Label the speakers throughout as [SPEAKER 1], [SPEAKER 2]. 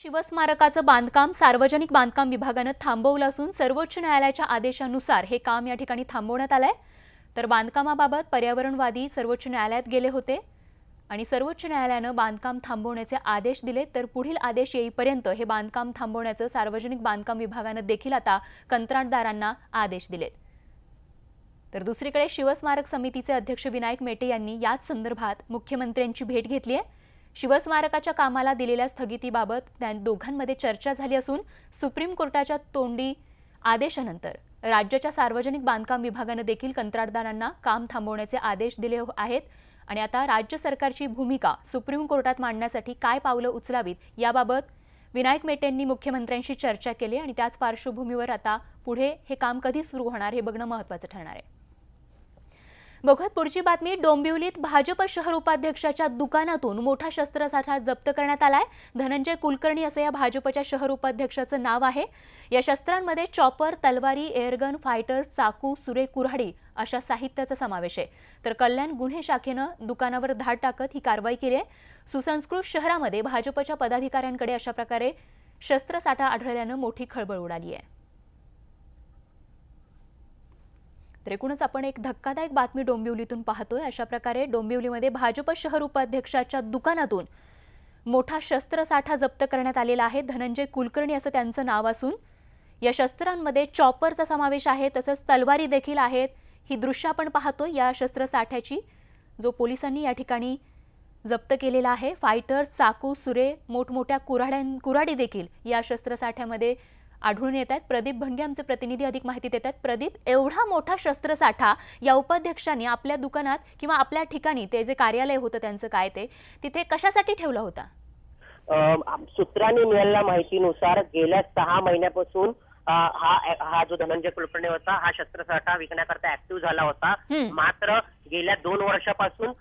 [SPEAKER 1] शिवस्मारकाचं बांधकाम सार्वजनिक बांधकाम विभागानं थांबवलं असून सर्वोच्च न्यायालयाच्या आदेशानुसार हे काम या ठिकाणी थांबवण्यात आलंय। तर बांधकामाबाबत पर्यावरणवादी सर्वोच्च न्यायालयात गेले होते आणि सर्वोच्च न्यायालयानं बांधकाम थांबवण्याचे आदेश दिले। तर पुढील आदेश येईपर्यंत हे बांधकाम थांबवण्याचं सार्वजनिक बांधकाम विभागानं देखील आता कंत्राटदारांना आदेश दिलेत। तर दुसरीकडे शिवस्मारक समितीचे अध्यक्ष विनायक मेटे यांनी याच संदर्भात मुख्यमंत्र्यांची भेट घेतली आहे। शिवस्मारकाच्या कामाला दिलेल्या स्थगितीबाबत त्या दोघांमध्ये चर्चा झाली असून सुप्रीम कोर्टाच्या तोंडी आदेशानंतर राज्याच्या सार्वजनिक बांधकाम विभागाने देखील कंत्राटदारांना काम थांबवण्याचे आदेश दिले आहेत आणि आता राज्य सरकारची भूमिका सुप्रीम कोर्टात मांडण्यासाठी काय पावलं उचलावीत याबाबत विनायक मेटेंनी मुख्यमंत्र्यांशी चर्चा केली आणि त्याच पार्श्वभूमीवर आता पुढे हे काम कधी सुरू होणार हे बघणं महत्त्वाचं ठरणार आहे। बघत पुढची बातमी। डोंबिवलीत भाजप शहर उपाध्यक्षाच्या दुकानातून मोठा शस्त्रसाठा जप्त करण्यात आलाय। धनंजय कुलकर्णी असं या भाजपच्या शहर उपाध्यक्षाचं नाव आहे। या शस्त्रांमध्ये चॉपर, तलवारी, एअरगन, फायटर, चाकू, सुरे, कुऱ्हाडी अशा साहित्याचा समावेश आहे। तर कल्याण गुन्हे शाखेनं दुकानावर धाड टाकत ही कारवाई केली आहे। सुसंस्कृत शहरामध्ये भाजपच्या पदाधिकाऱ्यांकडे अशा प्रकारे शस्त्रसाठा आढळल्यानं मोठी खळबळ उडाली आहे। तर एकूणच आपण एक धक्कादायक बातमी डोंबिवलीतून पाहतोय। अशा प्रकारे डोंबिवलीमध्ये भाजप शहर उपाध्यक्षाच्या दुकानातून मोठा शस्त्रसाठा जप्त करण्यात आलेला आहे। धनंजय कुलकर्णी असं त्यांचं नाव असून या शस्त्रांमध्ये चॉपरचा समावेश आहे, तसंच तलवारी देखील आहेत। ही दृश्य आपण पाहतोय या शस्त्रसाठ्याची, जो पोलिसांनी या ठिकाणी जप्त केलेला आहे। फायटर, चाकू, सुरे, मोठमोठ्या कुऱ्हाडी देखील या शस्त्रसाठ्यामध्ये आढळून येत आहेत। प्रदीप भंडे आमचे प्रतिनिधी अधिक माहिती देतात। प्रदीप, एवढा मोठा शस्त्रसाठा या उपाध्यक्षांनी आपल्या दुकानात किंवा आपल्या ठिकाणी, ते जे कार्यालय होतं त्यांचं काय, ते तिथे कशासाठी ठेवला होता?
[SPEAKER 2] सूत्रांनी मिळालेल्या माहितीनुसार गेल्या 6 महिन्यापासून हा जो धनंजय कुलकर्णी होता हा शस्त्रसाठा विकण्याकरता ऍक्टिव्ह झाला होता। मात्र गेल्या 2 वर्षापासून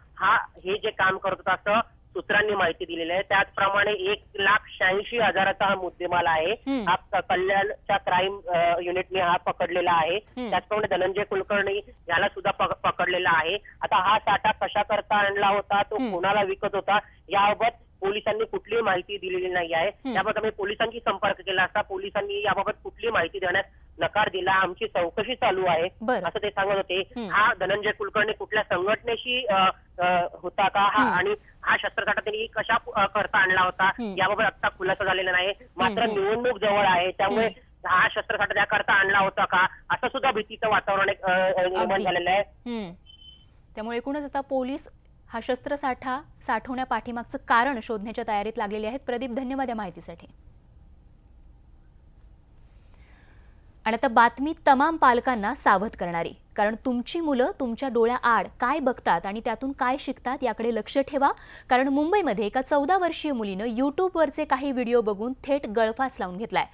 [SPEAKER 2] हे जे काम करत होता असं सूत्रांनी माहिती दिलेली आहे। त्याचप्रमाणे 1,86,000चा हा मुद्देमाल आहे। हा कल्याणच्या क्राईम युनिटने हा पकडलेला आहे। त्याचप्रमाणे धनंजय कुलकर्णी याला सुद्धा पकडलेला आहे। आता हा साठा कशा करता आणला होता, तो कोणाला विकत होता, याबाबत पोलिसांनी कुठलीही माहिती दिलेली नाही आहे। त्याबाबत आम्ही पोलिसांशी संपर्क केला असता पोलिसांनी याबाबत कुठलीही माहिती देण्यास नकार दिला। आमची चौकशी चालू आहे असं ते सांगत होते। हा धनंजय कुलकर्णी कुठल्या संघटनेशी होता का आणि हा शस्त्रसाठा त्यांनी कशा करता आणला होता याबाबत आता खुलासा झालेला नाही। मात्र निवडणूक जवळ आहे त्यामुळे हा शस्त्रसाठा त्याकरता आणला होता का असं सुद्धा भीतीचं वातावरण निर्माण झालेलं आहे।
[SPEAKER 1] त्यामुळे एकूणच आता पोलीस हा शस्त्रसाठा साठवण्यापाठीमागचं कारण शोधण्याच्या तयारीत लागलेले आहेत। प्रदीप, धन्यवाद या माहितीसाठी। आणि आता बातमी तमाम पालकांना सावध करणारी, कारण तुमची मुलं तुमच्या डोळ्याआड काय बघतात आणि त्यातून काय शिकतात याकडे लक्ष ठेवा। कारण मुंबईमध्ये एका 14 वर्षीय मुलीनं यूट्यूबवरचे काही व्हिडिओ बघून थेट गळफास लावून घेतलाय।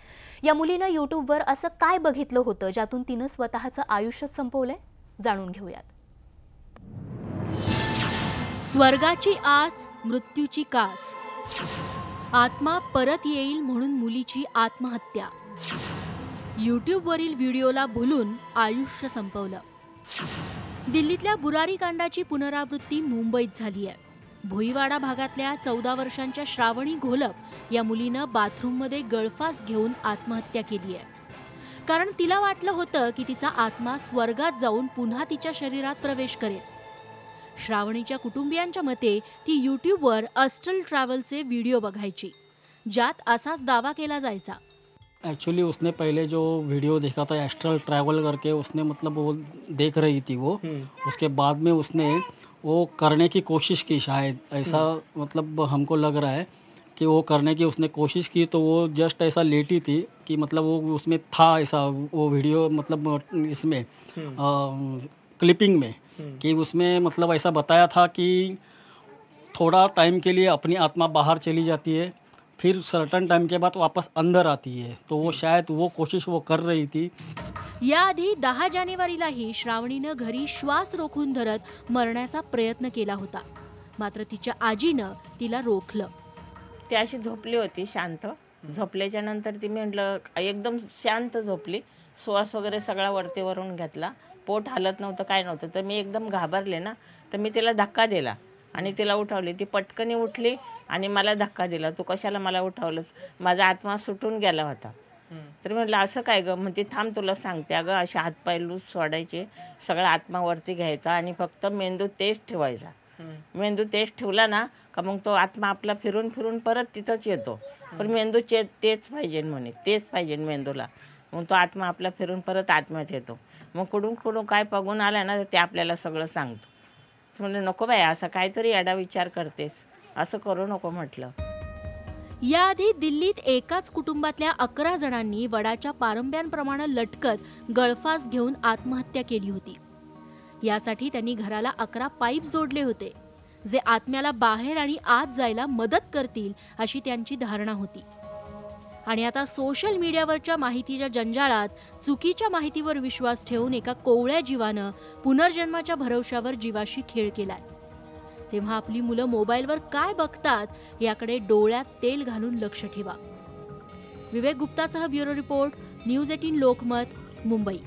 [SPEAKER 1] या मुलीनं यूट्यूबवर असं काय बघितलं होतं ज्यातून तिनं स्वतःचं आयुष्य संपवलंय, जाणून घेऊयात।
[SPEAKER 3] स्वर्गाची आस, मृत्यूची कास, आत्मा परत येईल म्हणून मुलीची आत्महत्या, यूट्यूबवरील व्हिडिओला भुलून आयुष्य संपवलं। दिल्लीतल्या बुरारी कांडाची पुनरावृत्ती मुंबईत झाली आहे। भोईवाडा भागातल्या 14 वर्षांच्या श्रावणी घोलप या मुलीनं बाथरूममध्ये गळफास घेऊन आत्महत्या केली आहे। कारण तिला वाटलं होतं की तिचा आत्मा स्वर्गात जाऊन पुन्हा तिच्या शरीरात प्रवेश करेल। श्रावणीच्या कुटुंबियांच्या मते ती यूट्यूबवर अस्ट्रल ट्रैवलचे वीडियो बघायची, ज्यात असाच दावा केला जायचा।
[SPEAKER 4] एक्चुअली उसने पहले जो वीडियो देखा था एस्ट्रल ट्रैवल करके, उसने मतलब वो देख रही थी वो उसके बाद में उसने वो करने की कोशिश की, शायद ऐसा मतलब हमको लग रहा है कि वो करने की उसने कोशिश की। तो वो जस्ट ऐसा लेटी थी कि मतलब वो उसमें था ऐसा वो वीडियो मतलब इसमें क्लिपिंग में कि उसमें मतलब ऐसा बताया था कि थोड़ा टाइम के लिए अपनी आत्मा बाहर चली जाती है, फिर सर्टन टाइम के बाद वापस अंदर आती है। तो वो शायद वो कोशिश वो कर रही थी।
[SPEAKER 3] याआधी 10 जानेवारीलाही श्रावणीनं घरी श्वास रोखून धरत मरण्याचा प्रयत्न केला होता, मात्र तिच्या आजीनं तिला रोखलं।
[SPEAKER 5] ती अशी झोपली होती शांत। झोपल्याच्या नंतर ती म्हटलं एकदम शांत झोपली, श्वास वगैरे सगळा वरती वरून घेतला, पोट हलत नव्हतं, काय नव्हतं। तर मी एकदम घाबरले ना, तर मी तिला धक्का दिला आणि तिला उठवली. ती पटकनी उठली आणि मला धक्का दिला. तू कशाला मला उठवलंस? माझा आत्मा सुटून गेला होता. तर म्हटलं असं काय गं? म्हणते थांब तुला सांगते. अगं असे हातपाय लूज सोडायचे, सगळा आत्मा वरती घ्यायचा आणि फक्त मेंदू तेच ठेवायचा. मेंदू तेच ठेवला ना का मग तो आत्मा आपला फिरून फिरून परत तिथंच येतो. पण मेंदू तेच पाहिजे म्हणे, तेच पाहिजे मेंदूला. मग तो आत्मा आपला फिरून परत आत्म्यात येतो. मग कुठून कुठून काय बघून आला ना ते आपल्याला सगळं सांगतो. म्हणलं नको बाय, असं काहीतरी एडा विचार करतेस, असं करू नको म्हटलं.
[SPEAKER 3] याआधी दिल्लीत एकाच कुटुंबातल्या 11 जणांनी वडाच्या पारंब्यांप्रमाणे लटकत गळफास घेऊन आत्महत्या केली होती. यासाठी त्यांनी घराला 11 पाईप जोडले होते, जे आत्म्याला बाहेर आणि आत जायला मदत करतील अशी त्यांची धारणा होती. आणि आता सोशल मीडियावरच्या माहितीच्या जंजाळात चुकीच्या माहितीवर विश्वास ठेवून एका कोवळ्या जीवानं पुनर्जन्माच्या भरवशावर जीवाशी खेळ केलाय. तेव्हा आपली मुलं मोबाईलवर काय बघतात याकडे डोळ्यात तेल घालून लक्ष ठेवा. विवेक गुप्तासह bureau report, news 18 Lokmat, Mumbai.